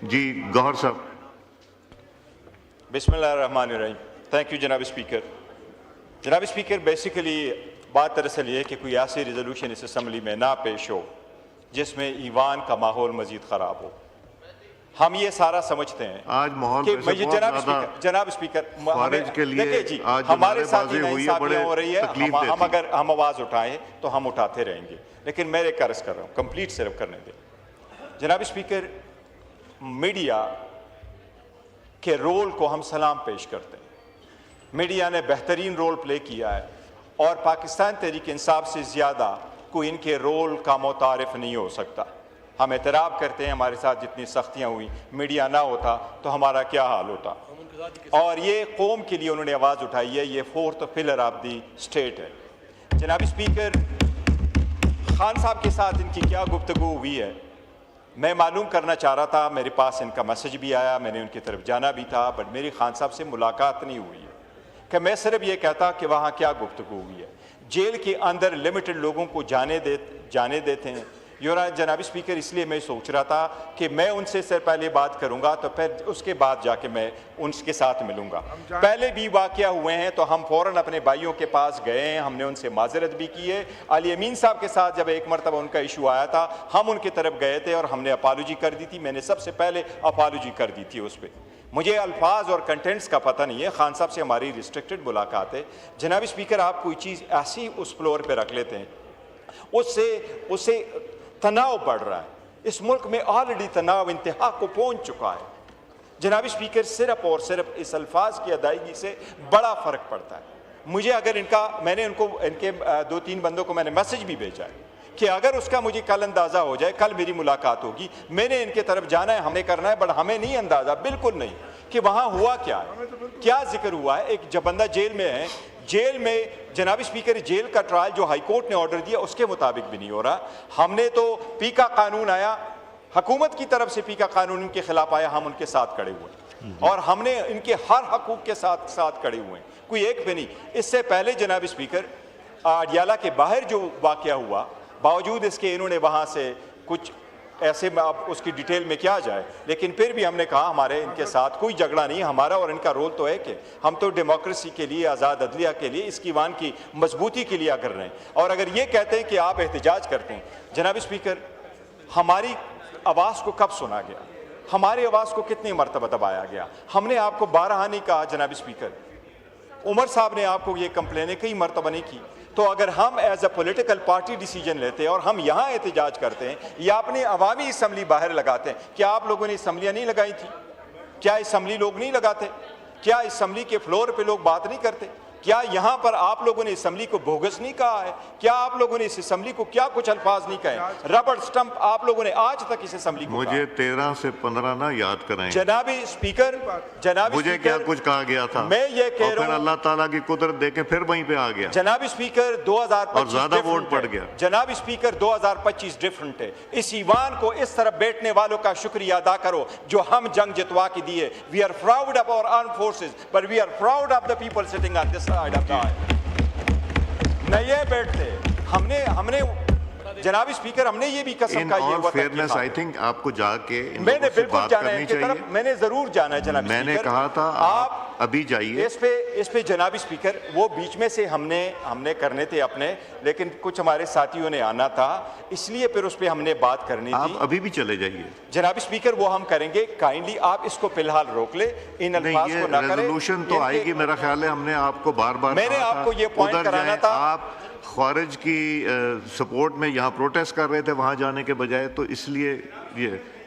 जी गौहर साहब। बिस्मिल्लाहिर्रहमानिर्रहीम। Thank you जनाब स्पीकर। जनाब स्पीकर, बेसिकली बात दरअसल ये है कि कोई ऐसी रिजोल्यूशन इस असम्बली में ना पेश हो जिसमें ईवान का माहौल मजीद ख़राब हो। हम ये सारा समझते हैं आज माहौल कि वैसे बहुत जनाब स्पीकर खारिज के लिए देखिए जी, आज हमारे साथ नारेबाजी हुई है, बड़े हो रही है। तकलीफ हम देती। अगर हम आवाज़ उठाएं तो हम उठाते रहेंगे, लेकिन मैं एक अर्ज कर रहा हूँ, कंप्लीट सिर्फ करने दें। जनाब स्पीकर, मीडिया के रोल को हम सलाम पेश करते हैं। मीडिया ने बेहतरीन रोल प्ले किया है और पाकिस्तान तहरीक इंसाफ से ज़्यादा कोई इनके रोल का मुतारिफ नहीं हो सकता। हम एतराफ़ करते हैं हमारे साथ जितनी सख्तियाँ हुई, मीडिया ना होता तो हमारा क्या हाल होता। और ये कौम के लिए उन्होंने आवाज़ उठाई है, ये fourth pillar of the state है। जनाब स्पीकर, खान साहब के साथ इनकी क्या गुफ्तगू हुई है, मैं मालूम करना चाह रहा था। मेरे पास इनका मैसेज भी आया, मैंने उनकी तरफ जाना भी था, बट मेरी खान साहब से मुलाकात नहीं हुई है कि मैं सिर्फ ये कहता कि वहाँ क्या गुफ्तगू हुई है। जेल के अंदर लिमिटेड लोगों को जाने देते हैं। जनाब स्पीकर, इसलिए मैं सोच रहा था कि मैं उनसे सिर्फ पहले बात करूंगा तो फिर उसके बाद जाके मैं उनके साथ मिलूंगा। पहले भी वाक़या हुए हैं तो हम फ़ौरन अपने भाइयों के पास गए हैं, हमने उनसे माजरत भी की है। अली अमीन साहब के साथ जब एक मरतबा उनका इशू आया था, हम उनकी तरफ गए थे और हमने अपॉलॉजी कर दी थी। मैंने सबसे पहले अपॉलॉजी कर दी थी उस पर। मुझे अल्फाज और कंटेंट्स का पता नहीं है, खान साहब से हमारी रिस्ट्रिक्टेड मुलाकात है। जनाब स्पीकर, आप कोई चीज़ ऐसी उस फ्लोर पर रख लेते हैं, उससे तनाव बढ़ रहा है। इस मुल्क में ऑलरेडी तनाव इंतहा को पहुंच चुका है। जनाब स्पीकर, सिर्फ और सिर्फ इस अल्फाज की अदायगी से बड़ा फ़र्क पड़ता है। मुझे अगर मैंने इनके 2-3 बंदों को मैंने मैसेज भी भेजा है कि अगर उसका मुझे कल अंदाज़ा हो जाए, कल मेरी मुलाकात होगी, मैंने इनके तरफ जाना है, हमने करना है, बट हमें नहीं अंदाज़ा, बिल्कुल नहीं, कि वहाँ हुआ क्या है, क्या जिक्र हुआ है। एक जब बंदा जेल में है, जेल में जनाब स्पीकर, जेल का ट्रायल जो हाई कोर्ट ने ऑर्डर दिया उसके मुताबिक भी नहीं हो रहा। हमने तो पीका कानून आया, हुकूमत की तरफ से पीका कानून इनके खिलाफ आया, हम उनके साथ खड़े हुए और हमने इनके हर हकूक के साथ खड़े हुए हैं, कोई एक भी नहीं। इससे पहले जनाब स्पीकर, अडियाला के बाहर जो वाक़या हुआ, बावजूद इसके इन्होंने वहाँ से कुछ ऐसे में अब उसकी डिटेल में क्या जाए, लेकिन फिर भी हमने कहा हमारे इनके साथ कोई झगड़ा नहीं, हमारा और इनका रोल तो है कि हम तो डेमोक्रेसी के लिए, आज़ाद अदलिया के लिए, इस ईवान की मजबूती के लिए कर रहे हैं। और अगर ये कहते हैं कि आप एहतजाज करते हैं, जनाब स्पीकर, हमारी आवाज़ को कब सुना गया, हमारी आवाज़ को कितनी मरतबा दबाया गया। हमने आपको 12 नहीं कहा जनाब स्पीकर, उमर साहब ने आपको ये कंप्लेनें कई मरतबा नहीं की। तो अगर हम as a political party decision लेते हैं और हम यहाँ एहतजाज करते हैं या अपनी अवामी असम्बली बाहर लगाते हैं, क्या आप लोगों ने असम्बलियाँ नहीं लगाई थी? क्या असम्बली लोग नहीं लगाते? क्या असम्बली के फ्लोर पे लोग बात नहीं करते? क्या यहाँ पर आप लोगों ने असम्बली को बोगस नहीं कहा है? क्या आप लोगों ने इस असम्बली को क्या कुछ अल्फाज नहीं कहे? रबड़ स्टंप आप लोगों ने आज तक इस असम्बली को मुझे 13 से 15 ना याद कराएं। जनाब स्पीकर, मुझे क्या कुछ कहा गया था? मैं ये कह रहा हूँ, अल्लाह ताला की कुदरत देखे फिर वहीं पे आ गया। जनाब स्पीकर, 2025 और ज्यादा वोट पड़ गया। जनाब स्पीकर, 2025 डिफरेंट है। इस ईवान को इस तरफ बैठने वालों का शुक्रिया अदा करो जो हम जंग जितवा के दिए। We are proud of our armed forces, but we are proud of the people sitting on this side of the aisle. नहीं ये बैठते, हमने जनाब स्पीकर, हमने ये भी कसम का ये हुआ फेयरनेस, आई थिंक आपको जाके मैंने बिल्कुल जाना है इनकी तरफ, मैंने जरूर जाना है जनाब मैंने स्पीकर। कहा था आप अभी जाइए इस पे जनाब स्पीकर, वो बीच में से हमने करने थे अपने, लेकिन कुछ हमारे साथियों ने आना था, इसलिए फिर उस पे हमने बात करनी थी। आप अभी भी चले जाइए जनाब स्पीकर, वो हम करेंगे। काइंडली आप इसको फिलहाल रोक ले, इन अल्फाज को ना करें। रेजोल्यूशन तो आएगी, मेरा ख्याल है हमने आपको बार-बार मैंने आपको ये पॉइंट कराना था। आप खारिज की सपोर्ट में यहाँ प्रोटेस्ट कर रहे थे, वहाँ जाने के बजाय, तो इसलिए ये